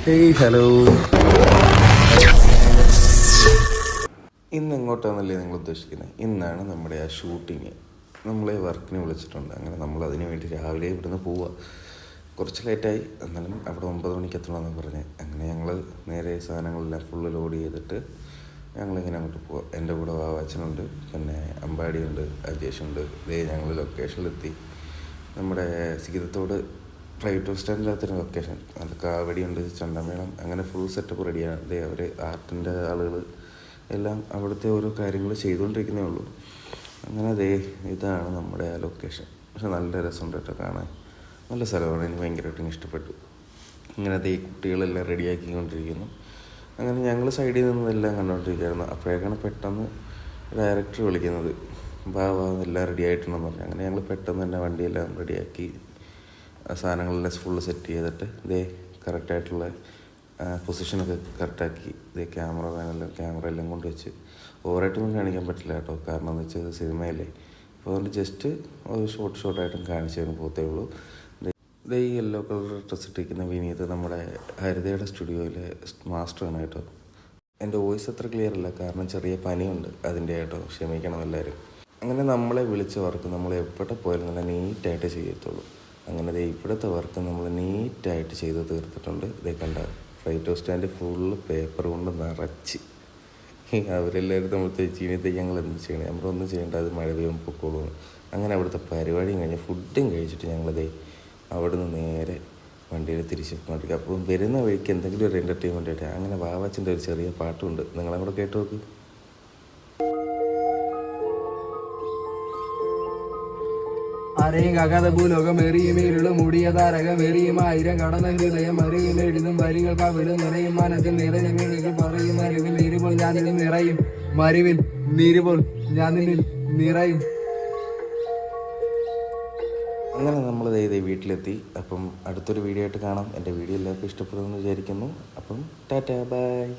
Hey hello, ഇന്ന് എങ്ങോട്ടാണെന്നല്ലേ നിങ്ങൾ ഉദ്ദേശിക്കുന്നത്? ഇന്നാണ് നമ്മുടെ ആ ഷൂട്ടിങ്. നമ്മളെ വർക്കിന് വിളിച്ചിട്ടുണ്ട്. അങ്ങനെ നമ്മൾ അതിന് വേണ്ടി രാവിലെ ഇവിടുന്ന് പോവുക. കുറച്ച് ലേറ്റായി, എന്നാലും അവിടെ 9 മണിക്ക് എത്തണമെന്ന് പറഞ്ഞ് അങ്ങനെ ഞങ്ങൾ നേരെ സാധനങ്ങളെല്ലാം ഫുള്ള് ലോഡ് ചെയ്തിട്ട് ഞങ്ങളിങ്ങനെ അങ്ങോട്ട് പോവാം. എൻ്റെ കൂടെ വാവാച്ചനുണ്ട്, പിന്നെ അമ്പാടിയുണ്ട്, അജേഷുണ്ട്. ഇതേ ഞങ്ങൾ ലൊക്കേഷനിലെത്തി. നമ്മുടെ സീതത്തോട് പ്രൈവറ്റ് ബസ് സ്റ്റാൻഡിനകത്തൊരു ലൊക്കേഷൻ. അത് കാവടിയുണ്ട്, ചണ്ടമേളം, അങ്ങനെ ഫുൾ സെറ്റപ്പ് റെഡിയാണ്. ഇതേ അവർ ആർട്ടിൻ്റെ ആളുകൾ എല്ലാം അവിടുത്തെ ഓരോ കാര്യങ്ങൾ ചെയ്തുകൊണ്ടിരിക്കുന്നേ ഉള്ളൂ. അങ്ങനെ അതേ ഇതാണ് നമ്മുടെ ആ ലൊക്കേഷൻ. പക്ഷെ നല്ല രസമുണ്ട് കേട്ടോ കാണാൻ. നല്ല സ്ഥലമാണ്, എനിക്ക് ഭയങ്കരമായിട്ട് ഇഷ്ടപ്പെട്ടു. ഇങ്ങനെ അതേ കുട്ടികളെല്ലാം റെഡിയാക്കിക്കൊണ്ടിരിക്കുന്നു. അങ്ങനെ ഞങ്ങൾ സൈഡിൽ നിന്നെല്ലാം കണ്ടുകൊണ്ടിരിക്കുകയായിരുന്നു. അപ്പോഴേക്കാണ് പെട്ടെന്ന് ഡയറക്ടർ വിളിക്കുന്നത്, വാ എല്ലാം റെഡി ആയിട്ടുണ്ടെന്ന് പറഞ്ഞു. അങ്ങനെ ഞങ്ങൾ പെട്ടെന്ന് തന്നെ വണ്ടിയെല്ലാം റെഡിയാക്കി സാധനങ്ങളെല്ലാം ഫുള്ള് സെറ്റ് ചെയ്തിട്ട് ഇതേ കറക്റ്റായിട്ടുള്ള പൊസിഷനൊക്കെ കറക്റ്റാക്കി ഇതേ ക്യാമറ എല്ലാം കൊണ്ട് വെച്ച് ഓവറായിട്ടൊന്നും കാണിക്കാൻ പറ്റില്ല കേട്ടോ, കാരണം എന്ന് വെച്ചാൽ സിനിമയല്ലേ. അപ്പോൾ അതുകൊണ്ട് ജസ്റ്റ് ഒരു ഷോർട്ടായിട്ടും കാണിച്ചു തരുന്ന പോത്തേ ഉള്ളൂ. ഇതേ ഈ യെല്ലോ കളർ ഡ്രസ്സ് ഇട്ടിരിക്കുന്ന വിനീത് നമ്മുടെ ഹരിതയുടെ സ്റ്റുഡിയോയിലെ മാസ്റ്ററാണ് കേട്ടോ. എൻ്റെ വോയിസ് അത്ര ക്ലിയർ അല്ല, കാരണം ചെറിയ പനിയുണ്ട്, അതിൻ്റെ കേട്ടോ, ക്ഷമിക്കണം എല്ലാവരും. അങ്ങനെ നമ്മളെ വിളിച്ച വർക്ക് നമ്മൾ എവിടെ പോയാലും നല്ല നീറ്റായിട്ട് ചെയ്യത്തുള്ളൂ. അങ്ങനെ ഇവിടുത്തെ വർക്ക് നമ്മൾ നീറ്റായിട്ട് ചെയ്ത് തീർത്തിട്ടുണ്ട്. ഇതേ കണ്ട flight bus stand full paper കൊണ്ട് നിറച്ച്. അവരെല്ലാവരും നമ്മൾ തെച്ചിനത്തെ ഞങ്ങൾ എന്ത് ചെയ്യണേ, നമ്മളൊന്നും ചെയ്യേണ്ട, അത് മഴ പെയ്യുമ്പോൾ പൊക്കോളൂന്ന്. അങ്ങനെ അവിടുത്തെ പരിപാടിയും കഴിഞ്ഞ് ഫുഡും കഴിച്ചിട്ട് ഞങ്ങളിതേ അവിടുന്ന് നേരെ വണ്ടിയിൽ തിരിച്ച് കൊണ്ടിരിക്കുക. അപ്പം വരുന്ന വഴിക്ക് എന്തെങ്കിലും ഒരു എൻ്റർടൈൻമെൻ്റ് ആയിട്ട് അങ്ങനെ വാവാച്ചിൻ്റെ ഒരു ചെറിയ പാട്ടുമുണ്ട്, നിങ്ങളെ കൂടെ കേട്ട് നോക്ക്. ആരെയും കകത ഭൂലോകമേറിയും ഇരുളും മൂടിയ താരകമേറിയും 1000 കടന്ന ഹൃദയം അറിയും എഴുതും വരികൾ കവിളും നിറയും മനസ്സിൽ നിറഞ്ഞ വീടുകൾ പറയും അറിവിൽ നീരുപോൽ ഞാൻ നിന്നിൽ നിറയും മരുവിൽ നീരുപോൽ ഞാൻ നിന്നിൽ നിറയും. അങ്ങനെ നമ്മൾ ഇതേ വീട്ടിലെത്തി. അപ്പം അടുത്തൊരു വീഡിയോ ആയിട്ട് കാണാം. എൻ്റെ വീഡിയോ എല്ലാവർക്കും ഇഷ്ടപ്പെടുമെന്ന് വിചാരിക്കുന്നു. അപ്പം ടാറ്റാ ബൈ.